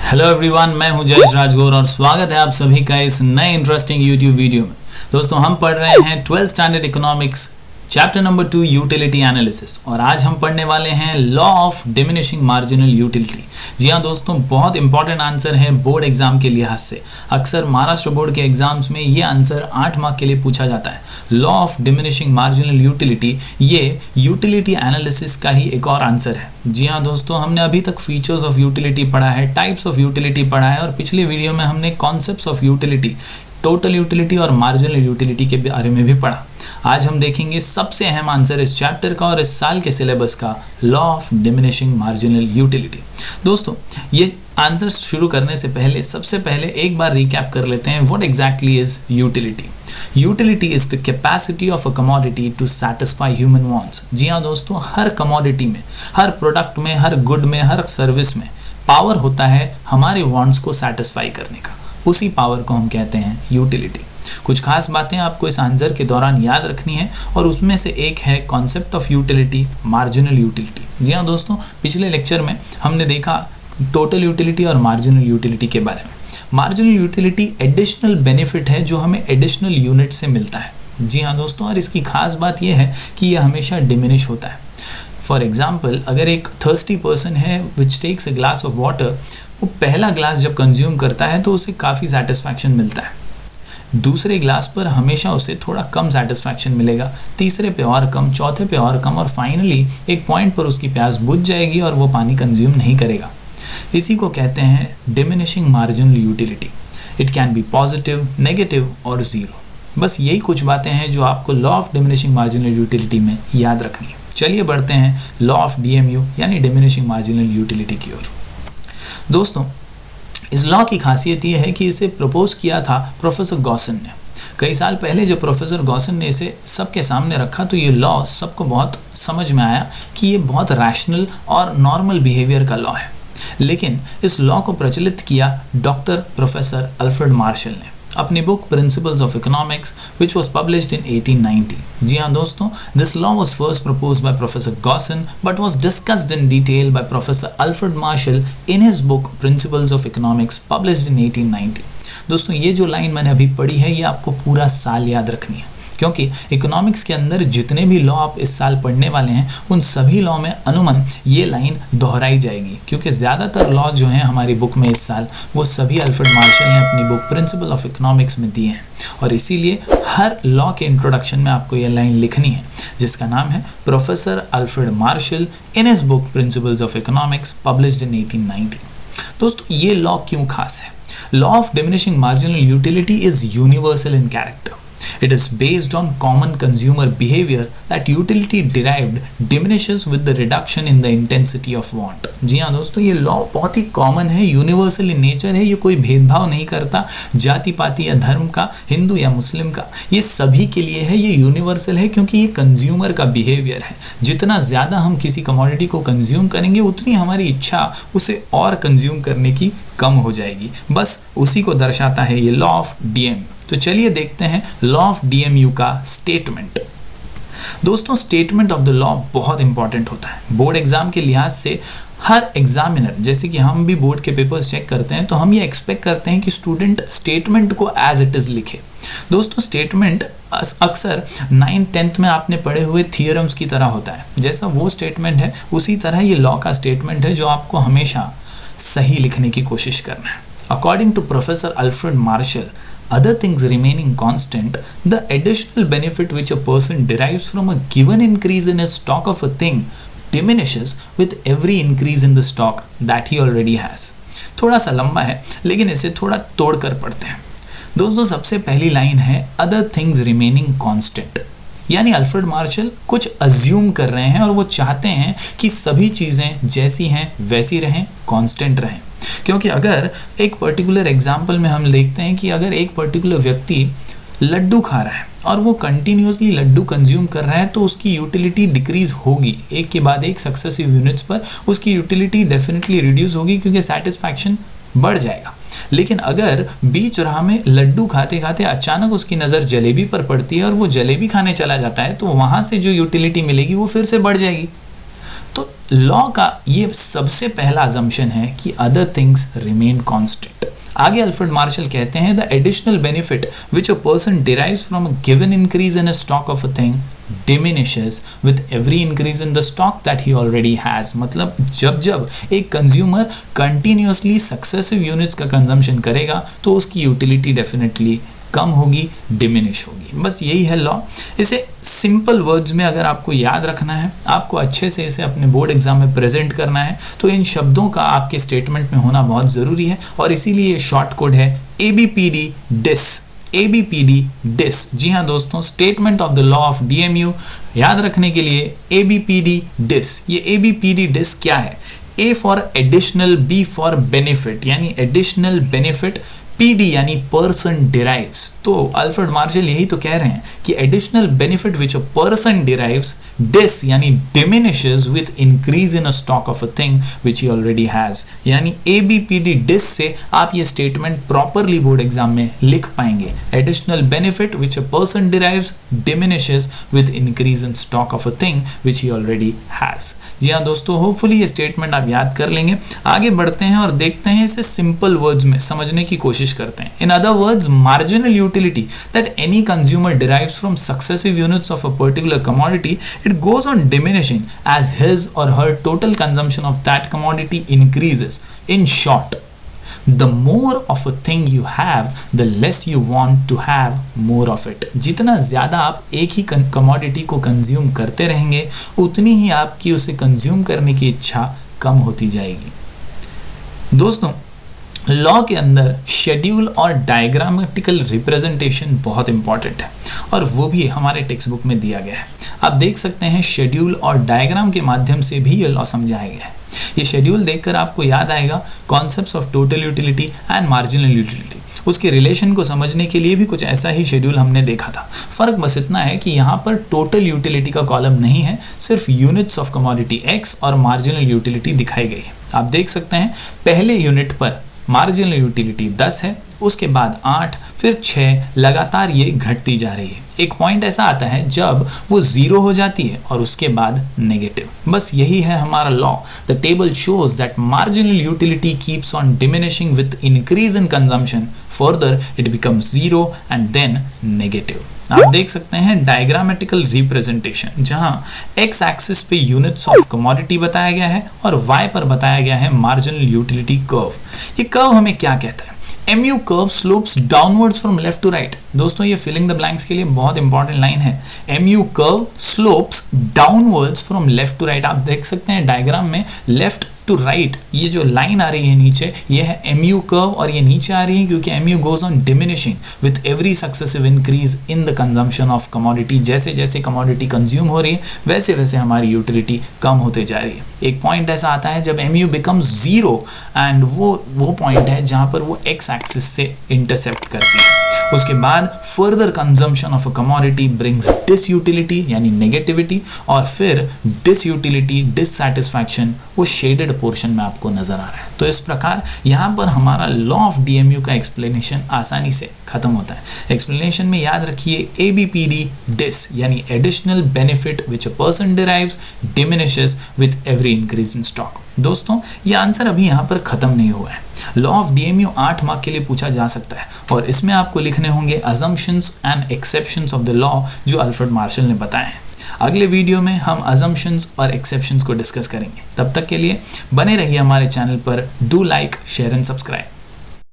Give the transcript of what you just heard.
Hello everyone, मैं हूं जयेश राजगौर और स्वागत है आप सभी का इस नए इंटरेस्टिंग यूट्यूब वीडियो में। दोस्तों, हम पढ़ रहे हैं 12th standard economics chapter number 2 utility analysis और आज हम पढ़ने वाले हैं law of diminishing marginal utility. जी हाँ दोस्तों, बहुत इंपॉर्टेंट आंसर है बोर्ड एग्जाम के लिहाज से। अक्सर महाराष्ट्र बोर्ड के एग्जाम्स में ये आंसर 8 मार्क के लिए पूछा जाता है। Law of diminishing marginal utility ये यूटिलिटी एनालिसिस का ही एक और आंसर है। जी हाँ दोस्तों, हमने अभी तक फीचर्स ऑफ यूटिलिटी पढ़ा है, टाइप्स ऑफ यूटिलिटी पढ़ा है और पिछले वीडियो में हमने concepts of utility, total utility और मार्जिनल यूटिलिटी के बारे में भी पढ़ा। आज हम देखेंगे सबसे अहम आंसर इस चैप्टर का और इस साल के सिलेबस का, law of diminishing marginal utility. दोस्तों, ये आंसर शुरू करने से पहले सबसे पहले एक बार रिकैप कर लेते हैं what exactly is utility. Utility is the capacity of a commodity to satisfy human wants. जी हाँ दोस्तों, हर कमोडिटी में, हर प्रोडक्ट में, हर गुड में, हर सर्विस में पावर होता है हमारे वांट्स को सैटिस्फाई करने का। उसी पावर को हम कहते हैं यूटिलिटी। कुछ खास बातें आपको इस आंसर के दौरान याद रखनी है और उसमें से एक है concept of utility, marginal utility. जी हाँ दोस्तों, पिछले लेक्चर में हमने देखा टोटल यूटिलिटी और मार्जिनल यूटिलिटी के बारे में। मार्जिनल यूटिलिटी एडिशनल बेनिफिट है जो हमें एडिशनल यूनिट से मिलता है। जी हाँ दोस्तों, और इसकी खास बात यह है कि यह हमेशा डिमिनिश होता है। फॉर एग्जाम्पल, अगर एक थर्स्टी पर्सन है which takes a glass of water, वो पहला ग्लास जब कंज्यूम करता है तो उसे काफ़ी सेटिस्फैक्शन मिलता है। दूसरे ग्लास पर हमेशा उसे थोड़ा कम सेटिस्फैक्शन मिलेगा, तीसरे पे और कम, चौथे पे और कम और फाइनली एक पॉइंट पर उसकी प्यास बुझ जाएगी और वो पानी कंज्यूम नहीं करेगा। इसी को कहते हैं diminishing marginal utility. It can be positive, negative और ज़ीरो। बस यही कुछ बातें हैं जो आपको law of diminishing marginal utility में याद रखनी है। चलिए बढ़ते हैं लॉ ऑफ डीएमयू यानी डिमिनिशिंग मार्जिनल यूटिलिटी की ओर। दोस्तों, इस लॉ की खासियत ये है कि इसे प्रपोज किया था प्रोफेसर गॉसन ने। कई साल पहले जब प्रोफेसर गॉसन ने इसे सबके सामने रखा तो ये लॉ सबको बहुत समझ में आया कि ये बहुत रैशनल और नॉर्मल बिहेवियर का लॉ है। लेकिन इस लॉ को प्रचलित किया डॉक्टर प्रोफेसर अल्फ्रेड मार्शल ने अपनी book principles of economics which was published in 1890। जी हाँ दोस्तों, this law was first propose by professor Gaussian but was discussed in detail by professor Alfred martial in his book principles of economics published in 1890। दोस्तों, ये जो line मैंने अभी पढ़ी है ये आपको पूरा साल याद रखनी है, क्योंकि इकोनॉमिक्स के अंदर जितने भी लॉ आप इस साल पढ़ने वाले हैं उन सभी लॉ में अमूमन ये लाइन दोहराई जाएगी, क्योंकि ज़्यादातर लॉ जो हैं हमारी बुक में इस साल वो सभी अल्फ्रेड मार्शल ने अपनी बुक प्रिंसिपल ऑफ इकोनॉमिक्स में दिए हैं और इसीलिए हर लॉ के इंट्रोडक्शन में आपको ये लाइन लिखनी है जिसका नाम है professor Alfred martial in his book principles of economics published in 1890। दोस्तों, ये लॉ क्यों खास है? Law of diminishing marginal utility is universal in character. It is based on common consumer behavior that utility derived diminishes with the reduction in the intensity of want. जी हाँ दोस्तों, ये law बहुत ही common है, universal in nature है, ये कोई भेदभाव नहीं करता जाति पाति या धर्म का, हिंदू या मुस्लिम का, ये सभी के लिए है, ये यूनिवर्सल है क्योंकि ये कंज्यूमर का बिहेवियर है। जितना ज़्यादा हम किसी कमोडिटी को कंज्यूम करेंगे उतनी हमारी इच्छा उसे और कंज्यूम करने की कम हो जाएगी। बस उसी को दर्शाता है ये लॉ ऑफ डीएमयू। तो चलिए देखते हैं लॉ ऑफ डीएमयू का स्टेटमेंट। दोस्तों, स्टेटमेंट ऑफ द लॉ बहुत इंपॉर्टेंट होता है बोर्ड एग्जाम के लिहाज से। हर एग्जामिनर, जैसे कि हम भी बोर्ड के पेपर्स चेक करते हैं, तो हम ये एक्सपेक्ट करते हैं कि स्टूडेंट स्टेटमेंट को एज इट इज़ लिखे। दोस्तों, स्टेटमेंट अक्सर 9th 10th में आपने पढ़े हुए थियरम्स की तरह होता है। जैसा वो स्टेटमेंट है उसी तरह ये लॉ का स्टेटमेंट है जो आपको हमेशा सही लिखने की कोशिश करना है। According to professor Alfred Marshall, other things remaining constant, the additional benefit which a person derives from a given increase in his stock of a thing diminishes with every increase in the stock that he already has. थोड़ा सा लंबा है लेकिन इसे थोड़ा तोड़ कर पढ़ते हैं। दोस्तों, सबसे पहली लाइन है other things remaining constant, यानी अल्फ्रेड मार्शल कुछ अज्यूम कर रहे हैं और वो चाहते हैं कि सभी चीज़ें जैसी हैं वैसी रहें, कांस्टेंट रहें। क्योंकि अगर एक पर्टिकुलर एग्जाम्पल में हम देखते हैं कि अगर एक पर्टिकुलर व्यक्ति लड्डू खा रहा है और वो कंटिन्यूसली लड्डू कंज्यूम कर रहा है तो उसकी यूटिलिटी डिक्रीज होगी, एक के बाद एक सक्सेसिव यूनिट्स पर उसकी यूटिलिटी डेफिनेटली रिड्यूस होगी क्योंकि सेटिस्फैक्शन बढ़ जाएगा। लेकिन अगर बीच राह में लड्डू खाते खाते अचानक उसकी नज़र जलेबी पर पड़ती है और वो जलेबी खाने चला जाता है तो वहाँ से जो यूटिलिटी मिलेगी वो फिर से बढ़ जाएगी। तो लॉ का ये सबसे पहला अजम्पशन है कि अदर थिंग्स रिमेन कांस्टेंट। आगे अल्फ्रेड मार्शल कहते हैं the additional benefit which a person derives from a given increase in a stock of a thing diminishes with every increase in the stock that he already has। मतलब जब एक consumer continuously successive units का consumption करेगा तो उसकी utility definitely come होगी, diminish होगी। बस यही है लॉ। इसे सिंपल वर्ड्स में अगर आपको याद रखना है, आपको अच्छे से इसे अपने बोर्ड एग्जाम में प्रेजेंट करना है, तो इन शब्दों का आपके स्टेटमेंट में होना बहुत ज़रूरी है और इसीलिए ये शॉर्ट कोड है ABPD DIS। ABPD DIS, जी हाँ दोस्तों, statement of the law of DMU याद रखने के लिए ABPD DIS। ये ABPD DIS क्या है? A for additional, B for benefit यानी एडिशनल बेनिफिट, PD यानी पर्सन डिराइव्स। तो अल्फ्रेड मार्शल यही तो कह रहे हैं कि additional benefit which a person derives, DIS यानी diminishes with increase in a stock of a thing which he already has. यानी ABPD डिस से आप ये स्टेटमेंट प्रॉपरली बोर्ड एग्जाम में लिख पाएंगे। Additional benefit which a person derives diminishes with increase in stock of a thing which he already has. जी हाँ दोस्तों, होपफुली ये स्टेटमेंट आप याद कर लेंगे। आगे बढ़ते हैं और देखते हैं इसे सिंपल वर्ड्स में समझने की कोशिश करते हैं। In other words, marginal utility that any consumer derives from successive units of a particular commodity, it goes on diminishing as his or her total consumption of that commodity increases. In short, the more of a thing you have, the less you want to have more of it। जितना ज़्यादा आप एक ही commodity को consume करते रहेंगे, उतनी ही आपकी उसे कंज्यूम करने की इच्छा कम होती जाएगी। दोस्तों, लॉ के अंदर शेड्यूल और डायग्रामेटिकल रिप्रेजेंटेशन बहुत इंपॉर्टेंट है और वो भी हमारे टेक्स्ट बुक में दिया गया है। आप देख सकते हैं शेड्यूल और डायग्राम के माध्यम से भी ये लॉ समझाया गया है। ये शेड्यूल देखकर आपको याद आएगा concepts of total utility and marginal utility. उसके रिलेशन को समझने के लिए भी कुछ ऐसा ही शेड्यूल हमने देखा था। फर्क बस इतना है कि यहाँ पर टोटल यूटिलिटी का कॉलम नहीं है, सिर्फ यूनिट्स ऑफ कमोडिटी X और मार्जिनल यूटिलिटी दिखाई गई है। आप देख सकते हैं पहले यूनिट पर मार्जिनल यूटिलिटी 10 है, उसके बाद 8, फिर 6, लगातार ये घटती जा रही है। एक पॉइंट ऐसा आता है जब वो 0 हो जाती है और उसके बाद नेगेटिव। बस यही है हमारा law. The table shows that marginal utility keeps on diminishing with increase in consumption, further it becomes 0 and then negative. आप देख सकते हैं डायग्रामेटिकल रिप्रेजेंटेशन, जहां एक्स एक्सिस पे यूनिट्स ऑफ कमोडिटी बताया गया है और वाई पर बताया गया है मार्जिनल यूटिलिटी कर्व। ये कर्व हमें क्या कहता है? MU curve slopes downwards from left to right. दोस्तों, ये फिलिंग द ब्लैंक्स के लिए बहुत इंपॉर्टेंट लाइन है। MU curve slopes downwards from left to right. आप देख सकते हैं डायग्राम में लेफ्ट टू राइट ये जो लाइन आ रही है नीचे, ये है MU कर्व और ये नीचे आ रही है क्योंकि MU goes on diminishing with every successive increase in the consumption of commodity. जैसे जैसे कमोडिटी कंज्यूम हो रही है वैसे वैसे हमारी यूटिलिटी कम होते जा रही है। एक पॉइंट ऐसा आता है जब MU बिकम्स 0 एंड वो पॉइंट है जहां पर वो एक्स एक्सिस से इंटरसेप्ट करती है। उसके बाद further consumption of a commodity brings disutility यानी नेगेटिविटी, और फिर डिसयूटिलिटी, डिससैटिस्फैक्शन वो शेडेड पोर्शन में आपको नजर आ रहा है। तो इस प्रकार यहाँ पर हमारा लॉ ऑफ DMU का एक्सप्लेनेशन आसानी से खत्म होता है। एक्सप्लेनेशन में याद रखिए ABPD DIS यानी additional benefit which a person derives diminishes with every increase in stock. दोस्तों, ये आंसर अभी यहाँ पर खत्म नहीं हुआ है। लॉ ऑफ DMU 8 मार्क के लिए पूछा जा सकता है और इसमें आपको लिखने होंगे assumptions and exceptions of the law जो अल्फ्रेड मार्शल ने बताए हैं। अगले वीडियो में हम अजम्पशंस और एक्सेप्शंस को डिस्कस करेंगे। तब तक के लिए बने रहिए हमारे चैनल पर। Do like, share and subscribe.